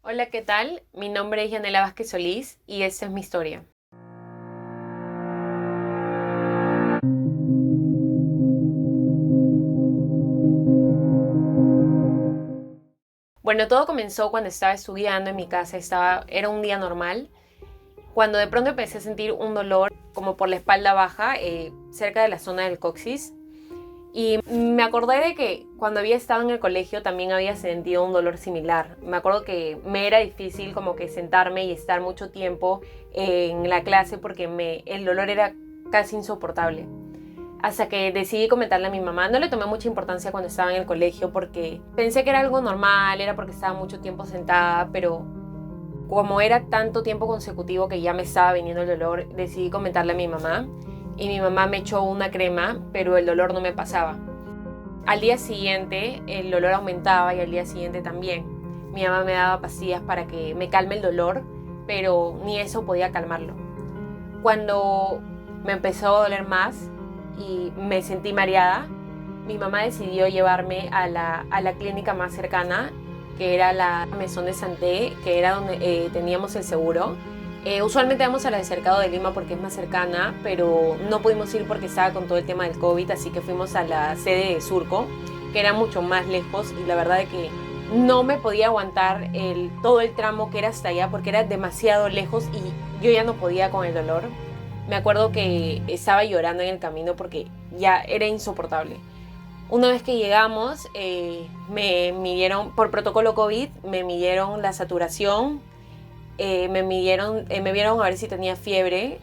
Hola, ¿qué tal? Mi nombre es Yanela Vázquez Solís y esta es mi historia. Bueno, todo comenzó cuando estaba estudiando en mi casa, era un día normal, cuando de pronto empecé a sentir un dolor como por la espalda baja, cerca de la zona del coxis. Y me acordé de que cuando había estado en el colegio también había sentido un dolor similar. Me acuerdo que me era difícil como que sentarme y estar mucho tiempo en la clase porque el dolor era casi insoportable. Hasta que decidí comentarle a mi mamá. No le tomé mucha importancia cuando estaba en el colegio porque pensé que era algo normal, era porque estaba mucho tiempo sentada, pero como era tanto tiempo consecutivo que ya me estaba viniendo el dolor, decidí comentarle a mi mamá y mi mamá me echó una crema, pero el dolor no me pasaba. Al día siguiente el dolor aumentaba y al día siguiente también. Mi mamá me daba pastillas para que me calme el dolor, pero ni eso podía calmarlo. Cuando me empezó a doler más y me sentí mareada, mi mamá decidió llevarme a la clínica más cercana, que era la Maison de Santé, que era donde teníamos el seguro. Usualmente vamos a la de Cercado de Lima porque es más cercana, pero no pudimos ir porque estaba con todo el tema del COVID, así que fuimos a la sede de Surco, que era mucho más lejos y la verdad es que no me podía aguantar todo el tramo que era hasta allá porque era demasiado lejos y yo ya no podía con el dolor. Me acuerdo que estaba llorando en el camino porque ya era insoportable. Una vez que llegamos, me midieron, por protocolo COVID, me midieron la saturación, me vieron a ver si tenía fiebre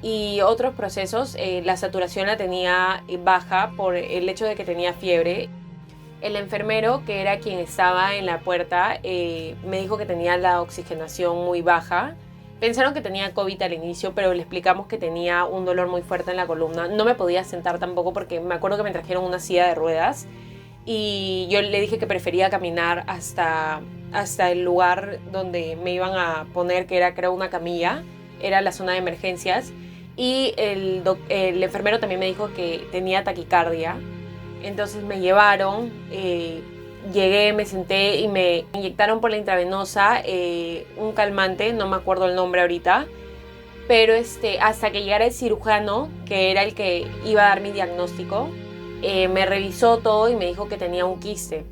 y otros procesos. La saturación la tenía baja por el hecho de que tenía fiebre. El enfermero, que era quien estaba en la puerta, me dijo que tenía la oxigenación muy baja. Pensaron que tenía COVID al inicio, pero le explicamos que tenía un dolor muy fuerte en la columna. No me podía sentar tampoco porque me acuerdo que me trajeron una silla de ruedas y yo le dije que prefería caminar hasta el lugar donde me iban a poner, que era creo una camilla, era la zona de emergencias. Y el enfermero también me dijo que tenía taquicardia. Entonces me llevaron, llegué, me senté y me inyectaron por la intravenosa un calmante, no me acuerdo el nombre ahorita, pero hasta que llegara el cirujano, que era el que iba a dar mi diagnóstico, me revisó todo y me dijo que tenía un quiste.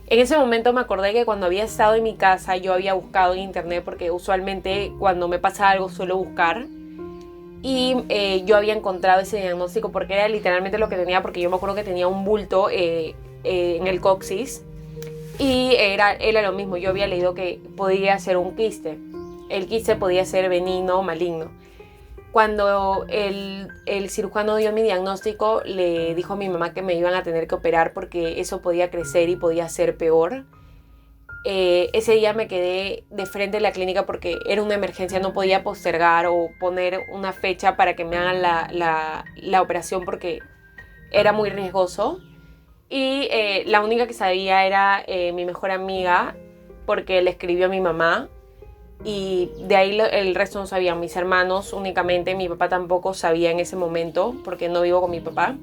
En ese momento me acordé que cuando había estado en mi casa yo había buscado en internet porque usualmente cuando me pasa algo suelo buscar y yo había encontrado ese diagnóstico porque era literalmente lo que tenía, porque yo me acuerdo que tenía un bulto en el coxis y era lo mismo. Yo había leído que podía ser un quiste. El quiste podía ser benigno o maligno. Cuando el cirujano dio mi diagnóstico, le dijo a mi mamá que me iban a tener que operar porque eso podía crecer y podía ser peor. Ese día me quedé de frente de la clínica porque era una emergencia, no podía postergar o poner una fecha para que me hagan la operación porque era muy riesgoso. Y la única que sabía era mi mejor amiga porque le escribió a mi mamá y de ahí el resto no sabían. Mis hermanos únicamente, mi papá tampoco sabía en ese momento porque no vivo con mi papá.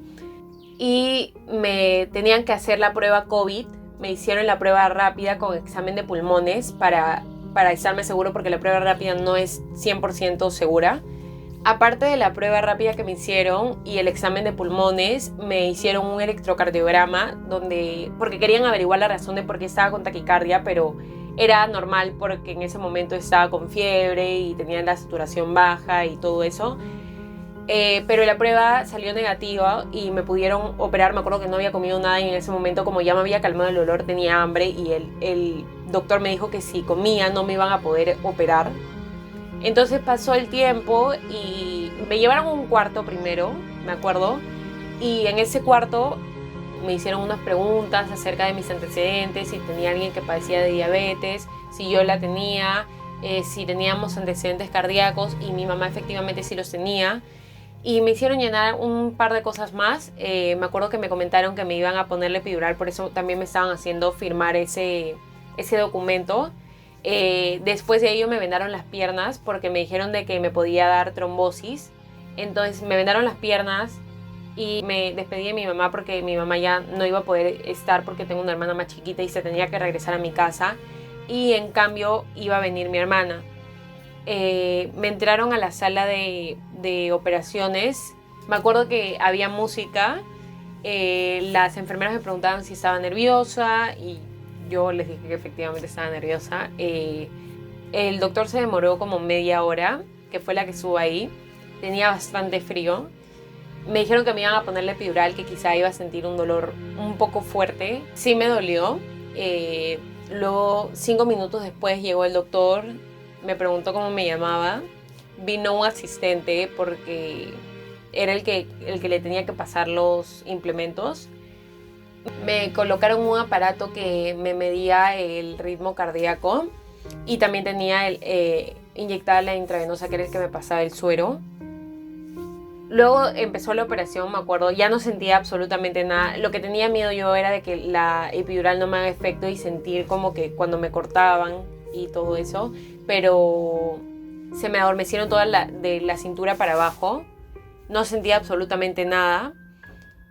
Y me tenían que hacer la prueba COVID. Me hicieron la prueba rápida con examen de pulmones para estarme seguro porque la prueba rápida no es 100% segura. Aparte de la prueba rápida que me hicieron y el examen de pulmones, me hicieron un electrocardiograma porque querían averiguar la razón de por qué estaba con taquicardia, pero era normal porque en ese momento estaba con fiebre y tenía la saturación baja y todo eso. Pero la prueba salió negativa y me pudieron operar. Me acuerdo que no había comido nada y en ese momento, como ya me había calmado el dolor, tenía hambre y el doctor me dijo que si comía no me iban a poder operar. Entonces pasó el tiempo y me llevaron a un cuarto primero, me acuerdo, y en ese cuarto me hicieron unas preguntas acerca de mis antecedentes, si tenía alguien que padecía de diabetes, si yo la tenía, si teníamos antecedentes cardíacos y mi mamá efectivamente sí los tenía. Y me hicieron llenar un par de cosas más. Me acuerdo que me comentaron que me iban a ponerle epidural, por eso también me estaban haciendo firmar ese documento. Después de ello me vendaron las piernas porque me dijeron de que me podía dar trombosis. Entonces me vendaron las piernas y me despedí de mi mamá porque mi mamá ya no iba a poder estar porque tengo una hermana más chiquita y se tenía que regresar a mi casa. y en cambio iba a venir mi hermana. Me entraron a la sala de operaciones. Me acuerdo que había música. Las enfermeras me preguntaban si estaba nerviosa y yo les dije que efectivamente estaba nerviosa. El doctor se demoró como media hora, que fue la que estuvo ahí. Tenía bastante frío. Me dijeron que me iban a poner la epidural, que quizá iba a sentir un dolor un poco fuerte. Sí me dolió. Luego, 5 minutos después, llegó el doctor, me preguntó cómo me llamaba. Vino un asistente porque era el que le tenía que pasar los implementos. Me colocaron un aparato que me medía el ritmo cardíaco y también tenía inyectada la intravenosa, que era el que me pasaba el suero. Luego empezó la operación, me acuerdo, ya no sentía absolutamente nada. Lo que tenía miedo yo era de que la epidural no me haga efecto y sentir como que cuando me cortaban y todo eso. Pero se me adormecieron de la cintura para abajo. No sentía absolutamente nada.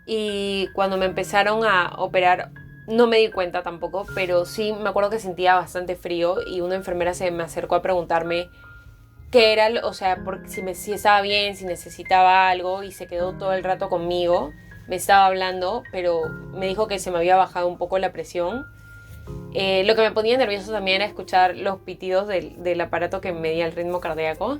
Y cuando me empezaron a operar, no me di cuenta tampoco, pero sí me acuerdo que sentía bastante frío y una enfermera se me acercó a preguntarme qué era, o sea, si estaba bien, si necesitaba algo, y se quedó todo el rato conmigo. Me estaba hablando, pero me dijo que se me había bajado un poco la presión. Lo que me ponía nervioso también era escuchar los pitidos del aparato que medía el ritmo cardíaco.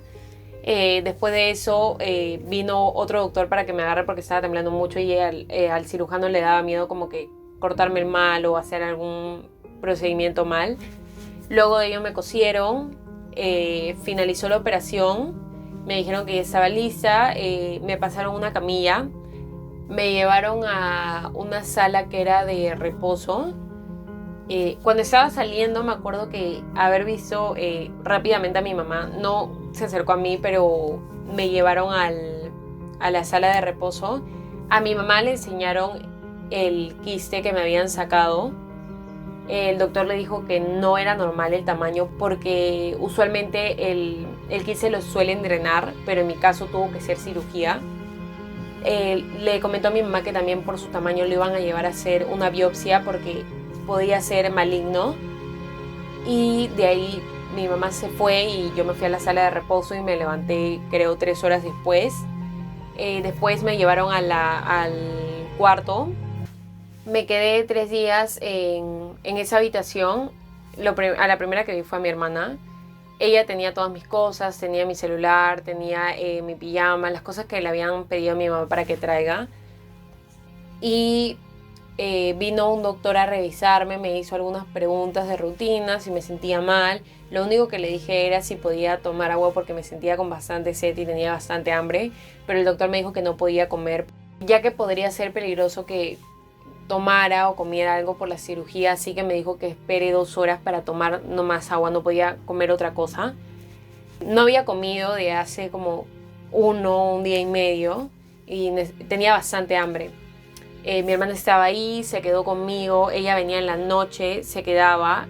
Después de eso vino otro doctor para que me agarre porque estaba temblando mucho y al cirujano le daba miedo como que cortarme el mal o hacer algún procedimiento mal. Luego de ello me cosieron. Finalizó la operación, me dijeron que ya estaba lista, me pasaron una camilla, me llevaron a una sala que era de reposo. Cuando estaba saliendo me acuerdo que haber visto rápidamente a mi mamá. No se acercó a mí, pero me llevaron a la sala de reposo. A mi mamá le enseñaron el quiste que me habían sacado. El doctor le dijo que no era normal el tamaño porque usualmente el quiste lo suelen drenar, pero en mi caso tuvo que ser cirugía. Le comentó a mi mamá que también por su tamaño le iban a llevar a hacer una biopsia porque podía ser maligno. Y de ahí mi mamá se fue y yo me fui a la sala de reposo y me levanté creo 3 horas después. Después me llevaron al cuarto. Me quedé 3 días en esa habitación. A la primera que vi fue a mi hermana. Ella tenía todas mis cosas, tenía mi celular, tenía mi pijama, las cosas que le habían pedido a mi mamá para que traiga. Y vino un doctor a revisarme, me hizo algunas preguntas de rutina, si me sentía mal. Lo único que le dije era si podía tomar agua porque me sentía con bastante sed y tenía bastante hambre. Pero el doctor me dijo que no podía comer, ya que podría ser peligroso que tomara o comiera algo por la cirugía, así que me dijo que espere 2 horas para tomar no más agua, no podía comer otra cosa. No había comido de hace como un día y medio y tenía bastante hambre. Mi hermana estaba ahí, se quedó conmigo, ella venía en la noche, se quedaba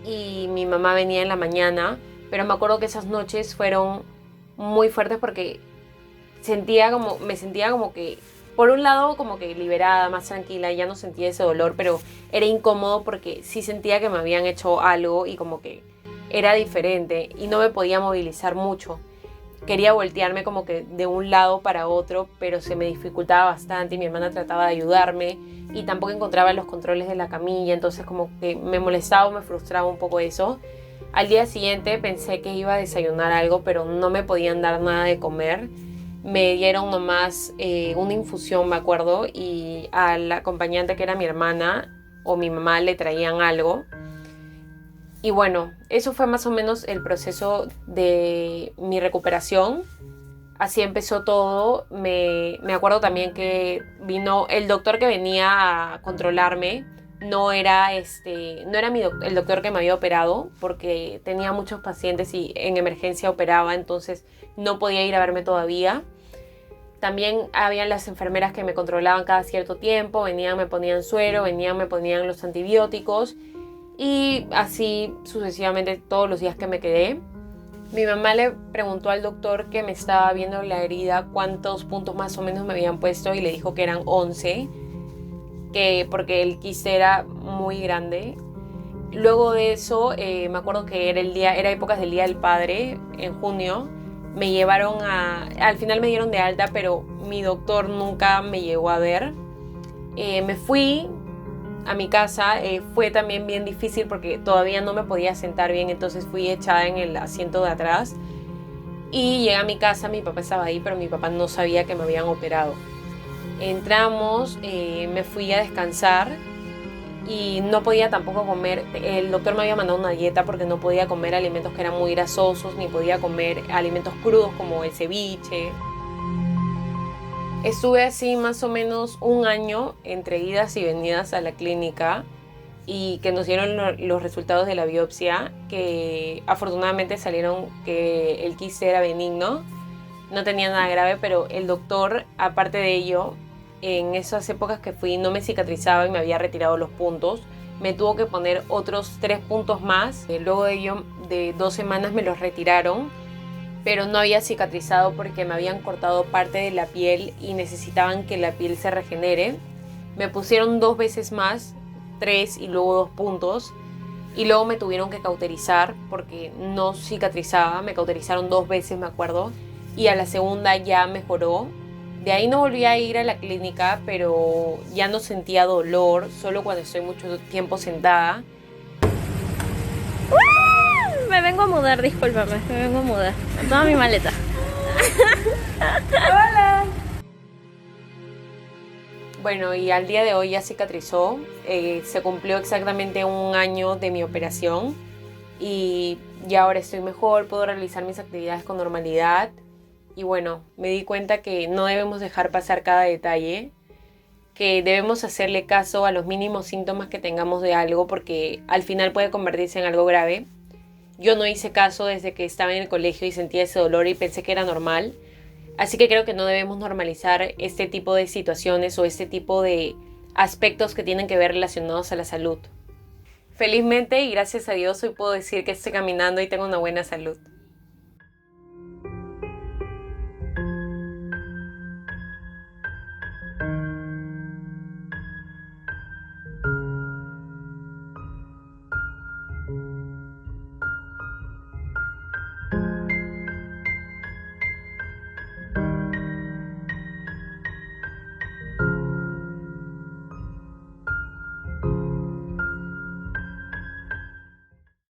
y mi mamá venía en la mañana, pero me acuerdo que esas noches fueron muy fuertes porque me sentía como que por un lado como que liberada, más tranquila, ya no sentía ese dolor, pero era incómodo porque sí sentía que me habían hecho algo y como que era diferente y no me podía movilizar mucho. Quería voltearme como que de un lado para otro, pero se me dificultaba bastante y mi hermana trataba de ayudarme y tampoco encontraba los controles de la camilla, entonces como que me molestaba o me frustraba un poco eso. Al día siguiente pensé que iba a desayunar algo, pero no me podían dar nada de comer. Me dieron nomás una infusión, me acuerdo, y al acompañante que era mi hermana o mi mamá le traían algo. Y bueno, eso fue más o menos el proceso de mi recuperación. Así empezó todo. Me acuerdo también que vino el doctor que venía a controlarme. No era el doctor que me había operado porque tenía muchos pacientes y en emergencia operaba, entonces no podía ir a verme todavía. También habían las enfermeras que me controlaban cada cierto tiempo, venían, me ponían suero, venían, me ponían los antibióticos y así sucesivamente todos los días que me quedé. Mi mamá le preguntó al doctor que me estaba viendo la herida cuántos puntos más o menos me habían puesto y le dijo que eran 11, porque el quiste era muy grande. Luego de eso, me acuerdo que era épocas del Día del Padre, en junio. Me llevaron al final me dieron de alta, pero mi doctor nunca me llegó a ver. Me fui a mi casa, fue también bien difícil porque todavía no me podía sentar bien, entonces fui echada en el asiento de atrás. Y llegué a mi casa, mi papá estaba ahí, pero mi papá no sabía que me habían operado. Entramos, me fui a descansar y no podía tampoco comer. El doctor me había mandado una dieta porque no podía comer alimentos que eran muy grasosos, ni podía comer alimentos crudos como el ceviche. Estuve así más o menos un año entre idas y venidas a la clínica y que nos dieron los resultados de la biopsia, que afortunadamente salieron que el quiste era benigno, no tenía nada grave, pero el doctor, aparte de ello, en esas épocas que fui no me cicatrizaba y me había retirado los puntos, me tuvo que poner otros 3 puntos más. Luego de ello, de 2 semanas me los retiraron, pero no había cicatrizado porque me habían cortado parte de la piel y necesitaban que la piel se regenere. Me pusieron 2 veces más, 3 y luego 2 puntos. Y luego me tuvieron que cauterizar porque no cicatrizaba. Me cauterizaron 2 veces, me acuerdo. Y a la segunda ya mejoró. De ahí no volví a ir a la clínica, pero ya no sentía dolor, solo cuando estoy mucho tiempo sentada. Me vengo a mudar, discúlpame, me vengo a mudar. Toma mi maleta. ¡Hola! Bueno, y al día de hoy ya cicatrizó. Se cumplió exactamente un año de mi operación. Y ya ahora estoy mejor, puedo realizar mis actividades con normalidad. Y bueno, me di cuenta que no debemos dejar pasar cada detalle, que debemos hacerle caso a los mínimos síntomas que tengamos de algo porque al final puede convertirse en algo grave. Yo no hice caso desde que estaba en el colegio y sentía ese dolor y pensé que era normal. Así que creo que no debemos normalizar este tipo de situaciones o este tipo de aspectos que tienen que ver relacionados a la salud. Felizmente y gracias a Dios hoy puedo decir que estoy caminando y tengo una buena salud.